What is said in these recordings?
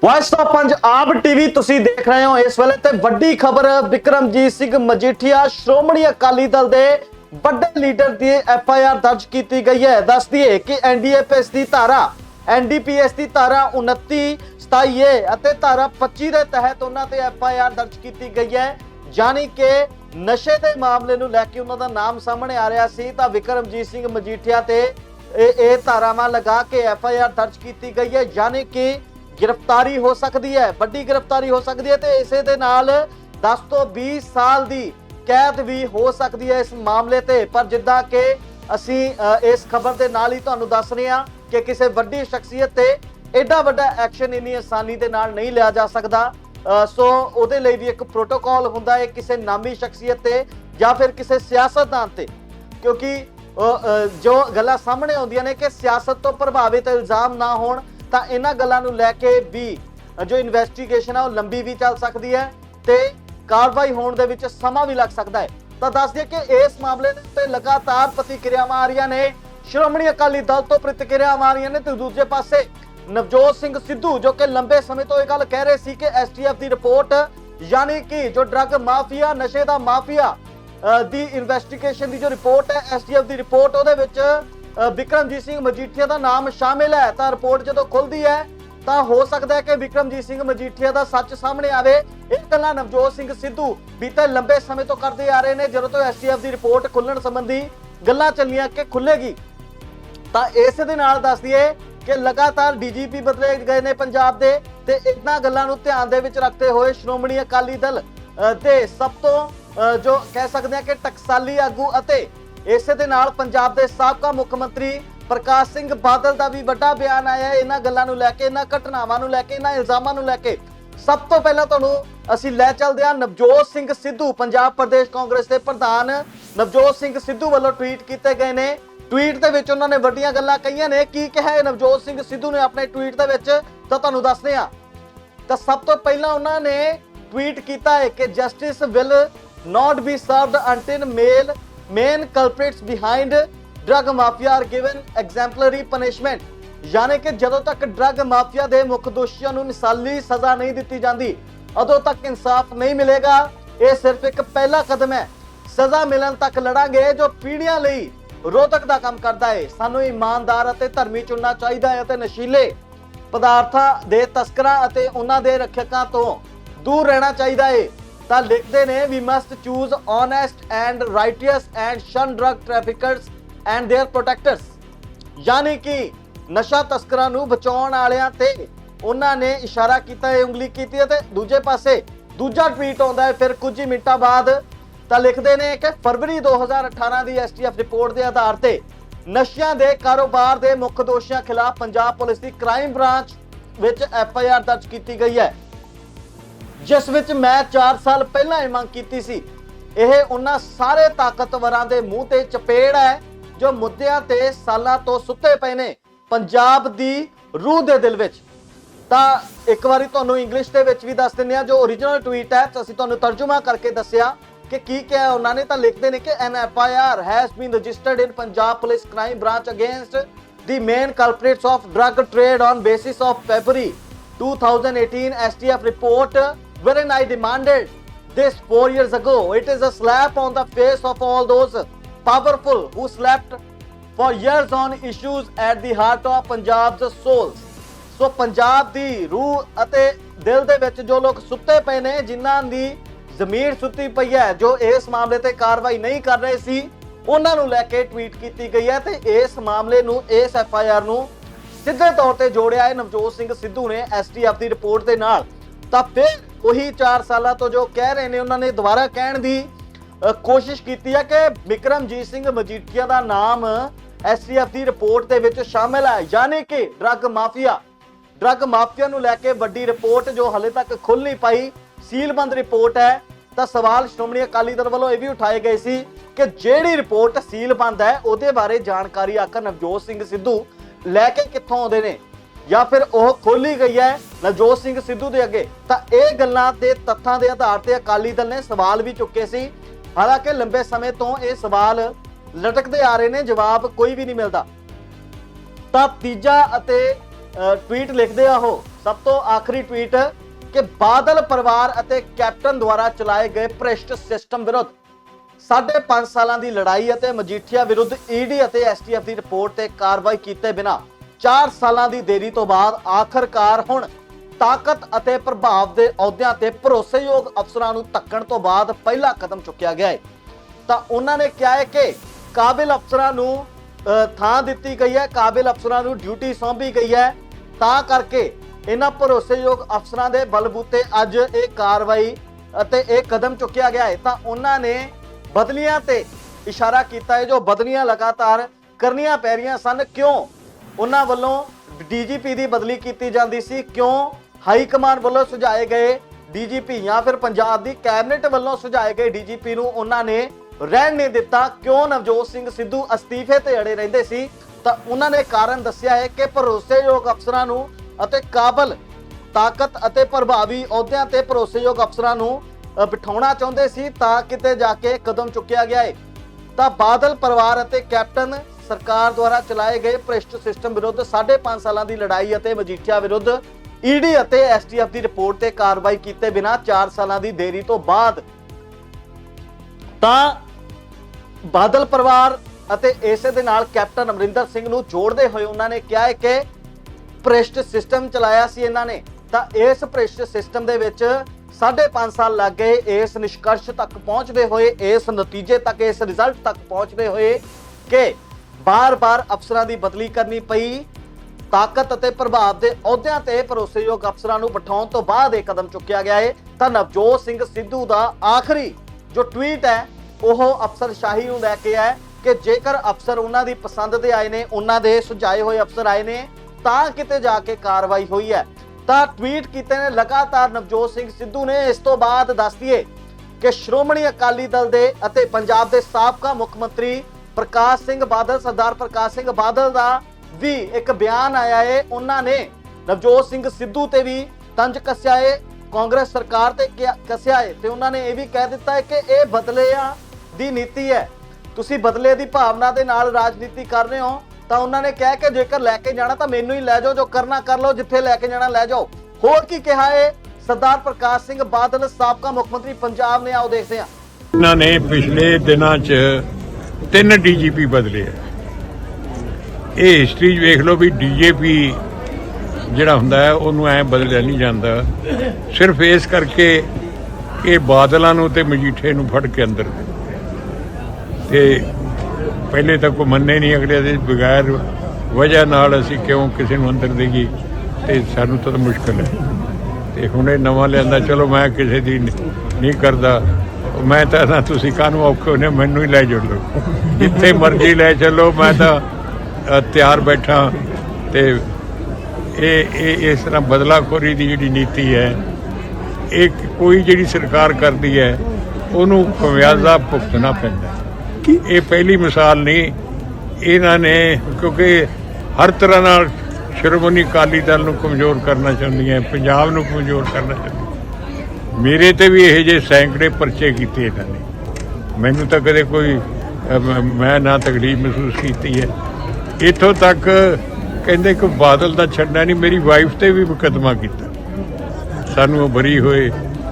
Voice of Punjab TV तुसी देख रहे हो। इस वेले ते वड्डी खबर विक्रमजीत सिंह मजीठिया श्रोमणी अकाली दल दे बड़े लीडर दी FIR दर्ज की गई है। दस दिए कि NDPS की धारा NDPS की धारा 29/27A ਅਤੇ धारा 25 ਦੇ ਤਹਿਤ ਉਹਨਾਂ ਤੇ FIR ਦਰਜ ਕੀਤੀ ਗਈ ਹੈ। ਜਾਨੀ ਕਿ ਨਸ਼ੇ ਦੇ ਮਾਮਲੇ ਨੂੰ ਲੈ ਕੇ ਉਹਨਾਂ ਦਾ ਨਾਮ ਸਾਹਮਣੇ ਆ ਰਿਹਾ ਸੀ ਤਾਂ ਵਿਕਰਮਜੀਤ ਸਿੰਘ ਮਜੀਠੀਆ ਤੇ ਇਹ ਧਾਰਾਵਾਂ ਲਗਾ ਕੇ FIR ਦਰਜ ਕੀਤੀ ਗਈ ਹੈ। ਜਾਨੀ ਕਿ गिरफ्तारी हो सकती है, वड्डी गिरफ्तारी हो सकती है। तो इसे दे नाल 10 तो 20 साल की कैद भी हो सकती है इस मामले ते। पर जिद्दां कि असी इस खबर के नाल ही तुहानूं दस रहे हैं कि किसी वड्डी शख्सियत ते एडा वड्डा एक्शन इन्नी आसानी दे नाल नहीं लिया जा सकता। सो उहदे लई भी एक प्रोटोकॉल हुंदा है किसी नामी शख्सियत ते या फिर किसी सियासतदान ते, क्योंकि जो गल्लां सामने आउंदियां ने कि सियासत तो प्रभावित इल्जाम ना होण ਤਾਂ ਇਹਨਾਂ ਗੱਲਾਂ ਨੂੰ ਲੈ ਕੇ ਵੀ ਜੋ ਇਨਵੈਸਟੀਗੇਸ਼ਨ ਆ ਉਹ ਲੰਬੀ ਵੀ ਚੱਲ ਸਕਦੀ ਹੈ ਤੇ ਕਾਰਵਾਈ ਹੋਣ ਦੇ ਵਿੱਚ ਸਮਾਂ ਵੀ ਲੱਗ ਸਕਦਾ ਹੈ। ਤਾਂ ਦੱਸ ਦਈਏ ਕਿ ਇਸ ਮਾਮਲੇ ਦੇ ਉੱਤੇ ਲਗਾਤਾਰ ਪ੍ਰਤੀਕਿਰਿਆਵਾਂ ਆ ਰਹੀਆਂ ਨੇ। ਸ਼੍ਰੋਮਣੀ ਅਕਾਲੀ ਦਲ ਤੋਂ ਪ੍ਰਤੀਕਿਰਿਆਵਾਂ ਆ ਰਹੀਆਂ ਨੇ ਤੇ ਦੂਜੇ ਪਾਸੇ ਨਵਜੋਤ ਸਿੰਘ ਸਿੱਧੂ ਜੋ ਕਿ ਲੰਬੇ ਸਮੇਂ ਤੋਂ ਇਹ ਗੱਲ ਕਹਿ ਰਹੇ ਸੀ ਕਿ STF ਦੀ ਰਿਪੋਰਟ ਯਾਨੀ ਕਿ ਜੋ ਡਰੱਗ ਮਾਫੀਆ ਨਸ਼ੇ ਦਾ ਮਾਫੀਆ ਦੀ ਇਨਵੈਸਟੀਗੇਸ਼ਨ ਦੀ ਜੋ ਰਿਪੋਰਟ ਹੈ STF ਦੀ ਰਿਪੋर्ट ਉਹਦੇ ਵਿੱਚ विक्रमजीत सिंह मजीठिया का नाम शामिल है। तो रिपोर्ट जो खुलती है तो हो सकता है कि विक्रमजीत सिंह मजीठिया का सच सामने आवे। ये गल्लां नवजोत सिंह सिद्धू बीते लंबे समय तो करते आ रहे हैं जो तो STF की रिपोर्ट खुलण संबंधी गल्लां चलियां कि खुलेगी। तो इस दे नाल दस दिए कि लगातार DGP बदले गए ने पंजाब दे ते इन्हां गल्लां नूं ध्यान दे विच रखते हुए श्रोमणी अकाली दल दे सब तो जो कह सकते हैं कि टकसाली आगू अते इस दे नाल पंजाब दे साबका मुख मंत्री प्रकाश सिंह बादल का भी बड़ा बयान आया है इन्हां गल्लां नूं लैके, इन्हां घटनावां नूं लैके, इन्हां इल्जामां नूं लैके। सब तो पहला तुहानूं असीं लै चलदे हां नवजोत सिंह सिद्धू पंजाब प्रदेश कांग्रेस के प्रधान नवजोत सिंह सिद्धू वालों ट्वीट किए गए ने। ट्वीट दे विच उन्होंने वड्डियां गल्लां कहीआं ने। की कहा नवजोत सिंह सिद्धू ने अपने ट्वीट दे विच तां तुहानूं दसदे हां। तां सब तो पहला उन्होंने ट्वीट किया है कि justice will not be served until main culprits behind drug mafia are given exemplary punishment। यानी कि जदों तक ड्रग माफिया के मुख दोषियों को मिसाली सज़ा नहीं दी जाती उदों तक इंसाफ नहीं मिलेगा। ये सिर्फ एक पहला कदम है, सज़ा मिलन तक लड़ांगे जो पीढ़ियां लई रोधक का काम करता है। सानू ईमानदार अते धर्मी चुनना चाहिए है, नशीले पदार्थों के तस्करां अते उन्हां दे रखियकां तो दूर रहना चाहिए है। ਤਾਂ ਲਿਖਦੇ ਨੇ we must choose honest and righteous and shun drug traffickers and their protectors। यानी कि नशा तस्करां नूं बचाउण वालियां ते उन्हां ने इशारा कीता है, उंगली कीती है। ते दूजे पासे दूजा ट्वीट आउंदा है फिर कुछ ही मिनटां बाद तां लिखदे ने कि फरवरी 2018 ਦੀ STF रिपोर्ट के आधार ते नशियां दे कारोबार दे मुख दोषियों खिलाफ पंजाब पुलिस की क्राइम ब्रांच विच FIR दर्ज की गई है, जिस विच मैं 4 साल पहला ही मंग की सी। यह उन्हां सारे ताकतवरां दे मूंह ते चपेड़ है जो मुद्दिआं ते सालां तो सुत्ते पए ने पंजाब दी रूह दे दिल विच। तां एक वारी तुहानूं इंग्लिश दे विच भी दस दिंदे आ जो ओरिजिनल ट्वीट है तो असीं तुहानूं तर्जुमा करके दस्सिआ कि की क्या उन्होंने। तां लिखदे ने कि an FIR has been registered in Punjab police crime branch against the main culprits of drug trade on basis of February 2018 STF report wherein I demanded this 4 years ago। It is a slap on the face of all those powerful who slept for years on issues at the heart of Punjab's souls। So Punjab दी रूह अते दिल दे विच जो लोग सुत्ते पे ने, जिन्हां दी ज़मीर सुत्ती पई है, जो इस मामले ते कार्रवाई नहीं कर रहे सी, उन्हां नूं लैके ट्वीट की गई है। ते इस मामले नूं इस FIR नूं सीधे तौर ते जोड़िया है नवजोत सिंह सिद्धू ने STF की रिपोर्ट के नाल। ਤਾਂ फिर वही 4 साल तो जो कह रहे हैं उन्होंने दोबारा कहने की कोशिश की है कि विक्रमजीत सिंह मजीठिया का नाम STF की रिपोर्ट के विच शामिल है। यानी कि ड्रग माफिया नूं लैके वड्डी रिपोर्ट जो हले तक खुल नहीं पाई, सीलबंद रिपोर्ट है। तो सवाल श्रोमणी अकाली दल वालों ये भी उठाए गए सी कि जिहड़ी रिपोर्ट सीलबंद है उहदे बारे जानकारी आखिर नवजोत सिंह सिद्धू लैके कित्थों आउंदे ने या फिर वह खोली गई है नवजोत सिंह सिद्धू के अगे। तो यह गल्लां ते तत्थां दे आधार ते अकाली दल ने सवाल भी चुके सी। हालांकि लंबे समय तो ये सवाल लटकते आ रहे हैं, जवाब कोई भी नहीं मिलता। तो तीजा अते ट्वीट लिखते आ ਸਭ ਤੋਂ ਆਖਰੀ ਟਵੀਟ ਕਿ ਬਾਦਲ ਪਰਿਵਾਰ ਅਤੇ ਕੈਪਟਨ ਦੁਆਰਾ ਚਲਾਏ ਗਏ ਭ੍ਰਿਸ਼ਟ ਸਿਸਟਮ ਵਿਰੁੱਧ 5.5 ਸਾਲਾਂ ਦੀ ਲੜਾਈ ਅਤੇ ਮਜੀਠੀਆ ਵਿਰੁੱਧ ਈਡੀ ਅਤੇ ਐਸਟੀਐਫ ਦੀ ਰਿਪੋਰਟ ਤੇ ਕਾਰਵਾਈ ਕੀਤੇ ਬਿਨਾ 4 ਸਾਲਾਂ ਦੀ ਦੇਰੀ ਤੋਂ ਬਾਅਦ ਆਖਰਕਾਰ ਹੁਣ ਤਾਕਤ ਅਤੇ ਪ੍ਰਭਾਵ ਦੇ ਅਹੁਦਿਆਂ ਤੇ ਭਰੋਸੇਯੋਗ ਅਫਸਰਾਂ ਨੂੰ ਧੱਕਣ ਤੋਂ ਬਾਅਦ ਪਹਿਲਾ ਕਦਮ ਚੁੱਕਿਆ ਗਿਆ ਹੈ। ਤਾਂ ਉਹਨਾਂ ਨੇ ਕਿਹਾ ਹੈ ਕਿ ਕਾਬਿਲ ਅਫਸਰਾਂ ਨੂੰ ਥਾਂ ਦਿੱਤੀ ਗਈ ਹੈ, ਕਾਬਿਲ ਅਫਸਰਾਂ ਨੂੰ ਡਿਊਟੀ ਸੌਂਪੀ ਗਈ ਹੈ, ਤਾਂ ਕਰਕੇ ਇਹਨਾਂ ਭਰੋਸੇਯੋਗ ਅਫਸਰਾਂ ਦੇ ਬਲਬੂਤੇ ਅੱਜ ਇਹ ਕਾਰਵਾਈ ਅਤੇ ਇਹ ਕਦਮ ਚੁੱਕਿਆ ਗਿਆ ਹੈ। ਤਾਂ ਉਹਨਾਂ ਨੇ ਬਦਲੀਆਂ ਤੇ ਇਸ਼ਾਰਾ ਕੀਤਾ ਹੈ, ਜੋ ਬਦਲੀਆਂ ਲਗਾਤਾਰ ਕਰਨੀਆਂ ਪੈ ਰਹੀਆਂ ਸਨ। ਕਿਉਂ ਉਹਨਾਂ ਵੱਲੋਂ ਡੀਜੀਪੀ ਦੀ ਬਦਲੀ ਕੀਤੀ ਜਾਂਦੀ ਸੀ, ਕਿਉਂ ਹਾਈ ਕਮਾਂਡ ਵੱਲੋਂ ਸੁਝਾਏ ਗਏ ਡੀਜੀਪੀ ਜਾਂ ਫਿਰ ਪੰਜਾਬ ਦੀ ਕੈਬਨਿਟ ਵੱਲੋਂ ਸੁਝਾਏ ਗਏ ਡੀਜੀਪੀ ਨੂੰ ਉਹਨਾਂ ਨੇ ਰਹਿਣ ਨਹੀਂ ਦਿੱਤਾ, ਕਿਉਂ ਨਵਜੋਤ ਸਿੰਘ ਸਿੱਧੂ ਅਸਤੀਫੇ ਤੇ ਅੜੇ ਰਹਿੰਦੇ ਸੀ। ਤਾਂ ਉਹਨਾਂ ਨੇ ਕਾਰਨ ਦੱਸਿਆ ਹੈ ਕਿ ਭਰੋਸੇਯੋਗ ਅਫਸਰਾਂ ਨੂੰ ਅਤੇ ਕਾਬਲ ਤਾਕਤ ਅਤੇ ਪ੍ਰਭਾਵੀ ਅਹੁਦਿਆਂ ਤੇ ਭਰੋਸੇਯੋਗ ਅਫਸਰਾਂ ਨੂੰ ਬਿਠਾਉਣਾ ਚਾਹੁੰਦੇ ਸੀ, ਤਾਂ ਕਿਤੇ ਜਾ ਕੇ ਕਦਮ ਚੁੱਕਿਆ ਗਿਆ ਹੈ। ਤਾਂ ਬਾਦਲ ਪਰਿਵਾਰ ਅਤੇ ਕੈਪਟਨ ਸਰਕਾਰ ਦੁਆਰਾ ਚਲਾਏ ਗਏ ਭ੍ਰਿਸ਼ਟ ਸਿਸਟਮ ਵਿਰੁੱਧ 5.5 ਸਾਲਾਂ ਦੀ ਲੜਾਈ ਅਤੇ ਮਜੀਠੀਆ ਵਿਰੁੱਧ ਈਡੀ ਅਤੇ ਐਸਟੀਐਫ ਦੀ ਰਿਪੋਰਟ ਤੇ ਕਾਰਵਾਈ ਕੀਤੇ ਬਿਨਾ 4 ਸਾਲਾਂ ਦੀ ਦੇਰੀ ਤੋਂ ਬਾਅਦ ਤਾਂ ਬਾਦਲ ਪਰਿਵਾਰ ਅਤੇ ਇਸੇ ਦੇ ਨਾਲ ਕੈਪਟਨ ਅਮਰਿੰਦਰ ਸਿੰਘ ਨੂੰ ਜੋੜਦੇ ਹੋਏ ਉਹਨਾਂ ਨੇ ਕਿਹਾ ਹੈ ਕਿ ਭ੍ਰਿਸ਼ਟ ਸਿਸਟਮ ਚਲਾਇਆ ਸੀ ਇਹਨਾਂ ਨੇ। ਤਾਂ ਇਸ ਭ੍ਰਿਸ਼ਟ ਸਿਸਟਮ ਦੇ ਵਿੱਚ 5.5 ਸਾਲ ਲੱਗ ਗਏ ਇਸ ਨਿਸ਼ਕਰਸ਼ ਤੱਕ ਪਹੁੰਚਦੇ ਹੋਏ, ਇਸ ਨਤੀਜੇ ਤੱਕ, ਇਸ ਰਿਜ਼ਲਟ ਤੱਕ ਪਹੁੰਚਦੇ ਹੋਏ ਕਿ ਬਾਰ-ਬਾਰ ਅਫਸਰਾਂ ਦੀ ਬਦਲੀ ਕਰਨੀ ਪਈ। ਤਾਕਤ ਅਤੇ ਪ੍ਰਭਾਵ ਦੇ ਅਹੁਦਿਆਂ ਤੇ ਭਰੋਸੇਯੋਗ ਅਫਸਰਾਂ ਨੂੰ ਬਿਠਾਉਣ ਤੋਂ ਬਾਅਦ ਇਹ ਕਦਮ ਚੁੱਕਿਆ ਗਿਆ ਹੈ। ਤਾਂ ਨਵਜੋਤ ਸਿੰਘ ਸਿੱਧੂ ਦਾ ਆਖਰੀ ਜੋ ਟਵੀਟ ਹੈ ਉਹ ਅਫਸਰਸ਼ਾਹੀ ਨੂੰ ਲੈ ਕੇ ਹੈ ਕਿ ਜੇਕਰ ਅਫਸਰ ਉਹਨਾਂ ਦੀ ਪਸੰਦ ਦੇ ਆਏ ਨੇ, ਉਹਨਾਂ ਦੇ ਸੁਝਾਏ ਹੋਏ ਅਫਸਰ ਆਏ ਨੇ, ਤਾਂ ਕਿਤੇ ਜਾ ਕੇ ਕਾਰਵਾਈ ਹੋਈ ਹੈ। ਤਾਂ ਟਵੀਟ ਕੀਤੇ ਨੇ ਲਗਾਤਾਰ ਨਵਜੋਤ ਸਿੰਘ ਸਿੱਧੂ ਨੇ। ਇਸ ਤੋਂ ਬਾਅਦ ਦੱਸ ਦਈਏ ਕਿ ਸ਼੍ਰੋਮਣੀ ਅਕਾਲੀ ਦਲ ਦੇ ਅਤੇ ਪੰਜਾਬ ਦੇ ਸਾਬਕਾ ਮੁੱਖ ਮੰਤਰੀ ਪ੍ਰਕਾਸ਼ ਸਿੰਘ ਬਾਦਲ, ਸਰਦਾਰ ਪ੍ਰਕਾਸ਼ ਸਿੰਘ ਬਾਦਲ ਦਾ ਵੀ ਇੱਕ ਬਿਆਨ ਆਇਆ ਹੈ। ਉਹਨਾਂ ਨੇ ਨਵਜੋਤ ਸਿੰਘ ਸਿੱਧੂ ਤੇ ਵੀ ਤੰਜ ਕੱਸਿਆ ਹੈ, ਕਾਂਗਰਸ ਸਰਕਾਰ ਤੇ ਕੱਸਿਆ ਹੈ, ਤੇ ਉਹਨਾਂ ਨੇ ਇਹ ਵੀ ਕਹਿ ਦਿੱਤਾ ਹੈ ਕਿ ਇਹ ਬਦਲਿਆਂ ਦੀ ਨੀਤੀ ਹੈ, ਤੁਸੀਂ ਬਦਲੇ ਦੀ ਭਾਵਨਾ ਦੇ ਨਾਲ ਰਾਜਨੀਤੀ ਕਰ ਰਹੇ ਹੋ। ਤਾਂ ਉਹਨਾਂ ਨੇ ਕਿਹਾ ਕਿ ਜੇਕਰ ਲੈ ਕੇ ਜਾਣਾ ਤਾਂ ਮੈਨੂੰ ਹੀ ਲੈ ਜਾਓ, ਜੋ ਕਰਨਾ ਕਰ ਲਓ, ਜਿੱਥੇ ਲੈ ਕੇ ਜਾਣਾ ਲੈ ਜਾਓ। ਹੋਰ ਕੀ ਕਿਹਾ ਹੈ ਸਰਦਾਰ ਪ੍ਰਕਾਸ਼ ਸਿੰਘ ਬਾਦਲ, ਸਾਬਕਾ ਮੁੱਖ ਮੰਤਰੀ ਪੰਜਾਬ ਨੇ, ਆਓ ਦੇਖਦੇ ਹਾਂ। ਇਹਨਾਂ ਨੇ ਪਿਛਲੇ ਦਿਨਾਂ 'ਚ 3 ਡੀਜੀਪੀ ਬਦਲੇ ਆ। ਇਹ ਹਿਸਟਰੀ 'ਚ ਵੇਖ ਲਓ ਵੀ ਡੀਜੀਪੀ ਜਿਹੜਾ ਹੁੰਦਾ ਹੈ ਉਹਨੂੰ ਐ ਬਦਲਿਆ ਨਹੀਂ ਜਾਂਦਾ, ਸਿਰਫ ਇਸ ਕਰਕੇ ਇਹ ਬਾਦਲਾਂ ਨੂੰ ਤੇ ਮਜੀਠੇ ਨੂੰ ਫੜ ਕੇ ਅੰਦਰ ਤੇ ਪਹਿਲੇ ਤੱਕ ਉਹ ਮੰਨੇ ਨਹੀਂ, ਅਗਲੇ ਦੇ ਬਗੈਰ ਵਜ੍ਹਾ ਨਾਲ ਅਸੀਂ ਕਿਉਂ ਕਿਸੇ ਨੂੰ ਅੰਦਰ ਦੇਗੀ, ਤੇ ਸਾਨੂੰ ਤਾਂ ਮੁਸ਼ਕਲ ਹੈ। ਤੇ ਹੁਣ ਇਹ ਨਵਾਂ ਲਿਆਂਦਾ, ਚਲੋ ਮੈਂ ਕਿਸੇ ਦੀ ਨਹੀਂ ਕਰਦਾ, ਮੈਂ ਤਾਂ ਨਾ ਤੁਸੀਂ ਕਾਹਨੂੰ ਔਖੇ ਹੋਣੇ, ਮੈਨੂੰ ਹੀ ਲੈ ਚੱਲੋ, ਜਿੱਥੇ ਮਰਜ਼ੀ ਲੈ ਚੱਲੋ, ਮੈਂ ਤਾਂ ਤਿਆਰ ਬੈਠਾ। ਤੇ ਇਹ ਇਸ ਤਰ੍ਹਾਂ ਬਦਲਾਖੋਰੀ ਦੀ ਜਿਹੜੀ ਨੀਤੀ ਹੈ, ਇਹ ਕੋਈ ਜਿਹੜੀ ਸਰਕਾਰ ਕਰਦੀ ਹੈ ਉਹਨੂੰ ਖਮਿਆਜ਼ਾ ਭੁਗਤਣਾ ਪੈਂਦਾ। ਇਹ ਪਹਿਲੀ ਮਿਸਾਲ ਨਹੀਂ, ਇਹਨਾਂ ਨੇ ਕਿਉਂਕਿ ਹਰ ਤਰ੍ਹਾਂ ਨਾਲ ਸ਼੍ਰੋਮਣੀ ਅਕਾਲੀ ਦਲ ਨੂੰ ਕਮਜ਼ੋਰ ਕਰਨਾ ਚਾਹੁੰਦੀਆਂ, ਪੰਜਾਬ ਨੂੰ ਕਮਜ਼ੋਰ ਕਰਨਾ ਚਾਹੁੰਦੀਆਂ। ਮੇਰੇ ਤੇ ਵੀ ਇਹੋ ਜਿਹੇ ਸੈਂਕੜੇ ਪਰਚੇ ਕੀਤੇ ਇਹਨਾਂ ਨੇ, ਮੈਨੂੰ ਤਾਂ ਕਦੇ ਕੋਈ ਮੈਂ ਨਾ ਤਕਲੀਫ ਮਹਿਸੂਸ ਕੀਤੀ ਹੈ। ਇੱਥੋਂ ਤੱਕ ਕਹਿੰਦੇ ਕਿ ਬਾਦਲ ਦਾ ਛੱਡਣਾ ਨਹੀਂ, ਮੇਰੀ ਵਾਈਫ ਤੇ ਵੀ ਮੁਕੱਦਮਾ ਕੀਤਾ, ਸਾਨੂੰ ਉਹ ਬਰੀ ਹੋਏ।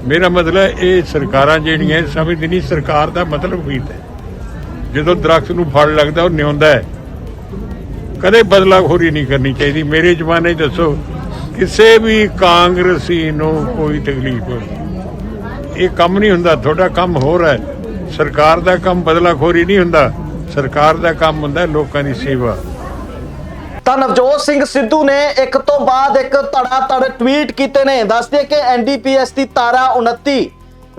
ਮੇਰਾ ਮਤਲਬ ਇਹ ਸਰਕਾਰਾਂ ਜਿਹੜੀਆਂ ਸਮਝਦੀ ਨਹੀਂ ਸਰਕਾਰ ਦਾ ਮਤਲਬ ਕੀ ਹੈ। ਜਦੋਂ ਦਰਖਤ ਨੂੰ ਫਲ ਲੱਗਦਾ ਉਹ ਨਿਉਂਦਾ ਹੈ, ਕਦੇ ਬਦਲਾਖੋਰੀ ਨਹੀਂ ਕਰਨੀ ਚਾਹੀਦੀ। ਮੇਰੇ ਜ਼ਮਾਨੇ 'ਚ ਦੱਸੋ ਕਿਸੇ ਵੀ ਕਾਂਗਰਸੀ ਨੂੰ ਕੋਈ ਤਕਲੀਫ ਹੋਈ, ਇਹ ਕੰਮ ਨਹੀਂ ਹੁੰਦਾ। ਤੁਹਾਡਾ ਕੰਮ ਹੋਰ ਹੈ, ਸਰਕਾਰ ਦਾ ਕੰਮ ਬਦਲਾਖੋਰੀ ਨਹੀਂ ਹੁੰਦਾ, ਸਰਕਾਰ ਦਾ ਕੰਮ ਹੁੰਦਾ ਲੋਕਾਂ ਦੀ ਸੇਵਾ। ਤਾਂ ਨਵਜੋਤ ਸਿੰਘ ਸਿੱਧੂ ਨੇ ਇੱਕ ਤੋਂ ਬਾਅਦ ਇੱਕ ਧੜਾ-ਧੜ ਟਵੀਟ ਕੀਤੇ ਨੇ। ਦੱਸਦੇ ਕਿ ਐਨਡੀਪੀਐਸ ਦੀ ਧਾਰਾ 29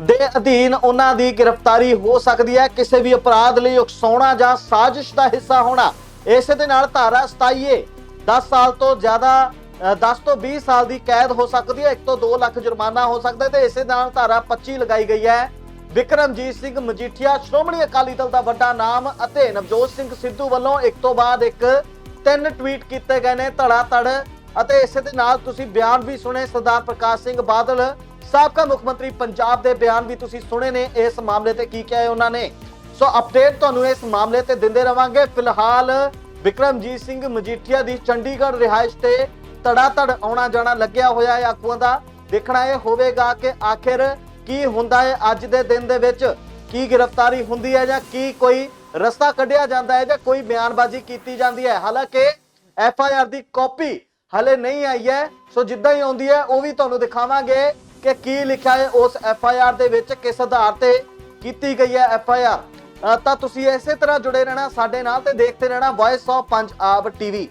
ਦੇ ਅਧੀਨ ਉਹਨਾਂ ਦੀ ਗ੍ਰਿਫਤਾਰੀ ਹੋ ਸਕਦੀ ਹੈ, ਕਿਸੇ ਵੀ ਅਪਰਾਧ ਲਈ ਉਕਸਾਉਣਾ ਜਾਂ ਸਾਜ਼ਿਸ਼ ਦਾ ਹਿੱਸਾ ਹੋਣਾ। ਇਸੇ ਦੇ ਨਾਲ ਧਾਰਾ 27 10 ਸਾਲ ਤੋਂ ਜ਼ਿਆਦਾ 10 ਤੋਂ 20 ਸਾਲ ਦੀ ਕੈਦ ਹੋ ਸਕਦੀ ਹੈ, 1 ਤੋਂ 2 ਲੱਖ ਜੁਰਮਾਨਾ ਹੋ ਸਕਦਾ ਹੈ। ਤੇ ਇਸੇ ਨਾਲ ਧਾਰਾ 25 ਲਗਾਈ ਗਈ ਹੈ। ਵਿਕਰਮਜੀਤ ਸਿੰਘ ਮਜੀਠੀਆ ਸ਼੍ਰੋਮਣੀ ਅਕਾਲੀ ਦਲ ਦਾ ਵੱਡਾ ਨਾਮ ਅਤੇ ਨਵਜੋਤ ਸਿੰਘ ਸਿੱਧੂ ਵੱਲੋਂ ਇੱਕ ਤੋਂ ਬਾਅਦ ਇੱਕ 3 ਟਵੀਟ ਕੀਤੇ ਗਏ ਨੇ ਧੜਾ-ਧੜ। ਅਤੇ ਇਸੇ ਦੇ ਨਾਲ ਤੁਸੀਂ ਬਿਆਨ ਵੀ ਸੁਣੇ ਸਰਦਾਰ ਪ੍ਰਕਾਸ਼ ਸਿੰਘ ਬਾਦਲ, ਸਾਬਕਾ ਮੁੱਖ ਮੰਤਰੀ ਪੰਜਾਬ ਦੇ ਬਿਆਨ ਵੀ ਤੁਸੀਂ ਸੁਣੇ ਨੇ ਇਸ ਮਾਮਲੇ ਤੇ ਕੀ ਕਿਹਾ ਹੈ ਉਹਨਾਂ ਨੇ। ਸੋ ਅਪਡੇਟ ਤੁਹਾਨੂੰ ਇਸ ਮਾਮਲੇ ਤੇ ਦਿੰਦੇ ਰਵਾਂਗੇ। ਫਿਲਹਾਲ ਵਿਕਰਮਜੀਤ ਸਿੰਘ ਮਜੀਠੀਆ ਦੀ ਚੰਡੀਗੜ੍ਹ ਰਿਹਾਇਸ਼ ਤੇ ਧੜਾ ਧੜ ਆਉਣਾ ਜਾਣਾ ਲੱਗਿਆ ਹੋਇਆ ਹੈ ਆਗੂਆਂ ਦਾ। ਦੇਖਣਾ ਇਹ ਹੋਵੇਗਾ ਕਿ ਆਖਿਰ ਕੀ ਹੁੰਦਾ ਹੈ ਅੱਜ ਦੇ ਦਿਨ ਦੇ ਵਿੱਚ, ਕੀ ਗ੍ਰਿਫਤਾਰੀ ਹੁੰਦੀ ਹੈ ਜਾਂ ਕੀ ਕੋਈ ਰਸਤਾ ਕੱਢਿਆ ਜਾਂਦਾ ਹੈ ਜਾਂ ਕੋਈ ਬਿਆਨਬਾਜ਼ੀ ਕੀਤੀ ਜਾਂਦੀ ਹੈ। ਹਾਲਾਂਕਿ FIR ਦੀ ਕਾਪੀ ਹਲੇ ਨਹੀਂ ਆਈ ਹੈ, ਸੋ ਜਿੱਦਾਂ ਹੀ ਆਉਂਦੀ ਹੈ ਉਹ ਵੀ ਤੁਹਾਨੂੰ ਦਿਖਾਵਾਂਗੇ ਕਿ ਕੀ ਲਿਖਿਆ ਹੈ ਉਸ FIR ਦੇ ਵਿੱਚ, ਕਿਸ ਆਧਾਰ ਤੇ ਕੀਤੀ ਗਈ ਹੈ FIR। ਤਾਂ ਤੁਸੀਂ ਇਸੇ ਤਰ੍ਹਾਂ ਜੁੜੇ ਰਹਿਣਾ ਸਾਡੇ ਨਾਲ ਤੇ ਦੇਖਦੇ ਰਹਿਣਾ ਵੌਇਸ ਆਫ ਪੰਜਾਬ TV।